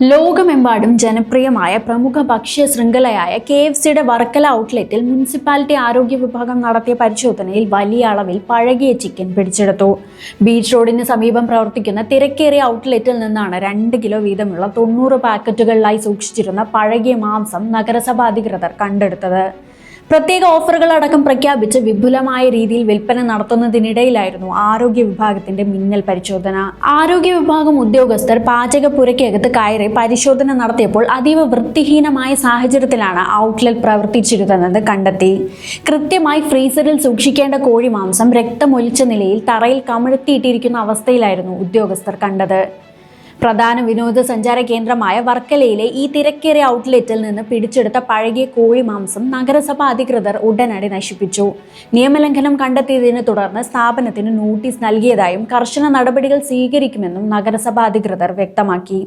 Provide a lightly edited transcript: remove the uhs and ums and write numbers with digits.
ലോകമെമ്പാടും ജനപ്രിയമായ പ്രമുഖ ഭക്ഷ്യ ശൃംഖലയായ KFCയുടെ വർക്കല ഔട്ട്ലെറ്റിൽ മുനിസിപ്പാലിറ്റി ആരോഗ്യ വിഭാഗം നടത്തിയ പരിശോധനയിൽ വലിയ അളവിൽ പഴകിയ ചിക്കൻ പിടിച്ചെടുത്തു. ബീച്ച് റോഡിന് സമീപം പ്രവർത്തിക്കുന്ന തിരക്കേറിയ ഔട്ട്ലെറ്റിൽ നിന്നാണ് 2 കിലോ വീതമുള്ള 90 പാക്കറ്റുകളിലായി സൂക്ഷിച്ചിരുന്ന പഴകിയ മാംസം നഗരസഭാ അധികൃതർ കണ്ടെടുത്തത്. പ്രത്യേക ഓഫറുകളടക്കം പ്രഖ്യാപിച്ച് വിപുലമായ രീതിയിൽ വിൽപ്പന നടത്തുന്നതിനിടയിലായിരുന്നു ആരോഗ്യ വിഭാഗത്തിന്റെ മിന്നൽ പരിശോധന. ആരോഗ്യ വിഭാഗം ഉദ്യോഗസ്ഥർ പാചകപ്പുരയ്ക്കകത്ത് കയറി പരിശോധന നടത്തിയപ്പോൾ അതീവ വൃത്തിഹീനമായ സാഹചര്യത്തിലാണ് ഔട്ട്ലെറ്റ് പ്രവർത്തിച്ചിരുന്നതെന്ന് കണ്ടെത്തി. കൃത്യമായി ഫ്രീസറിൽ സൂക്ഷിക്കേണ്ട കോഴി മാംസം രക്തമൊലിച്ച നിലയിൽ തറയിൽ കമിഴ്ത്തിയിട്ടിരിക്കുന്ന അവസ്ഥയിലായിരുന്നു ഉദ്യോഗസ്ഥർ കണ്ടത്. പ്രധാന വിനോദസഞ്ചാര കേന്ദ്രമായ വർക്കലയിലെ ഈ തിരക്കേറിയ ഔട്ട്ലെറ്റിൽ നിന്ന് പിടിച്ചെടുത്ത പഴകിയ കോഴി മാംസം നഗരസഭാ അധികൃതർ ഉടനടി നശിപ്പിച്ചു. നിയമലംഘനം കണ്ടെത്തിയതിനെ തുടർന്ന് സ്ഥാപനത്തിന് നോട്ടീസ് നൽകിയതായും കർശന നടപടികൾ സ്വീകരിക്കുമെന്നും നഗരസഭാ അധികൃതർ വ്യക്തമാക്കി.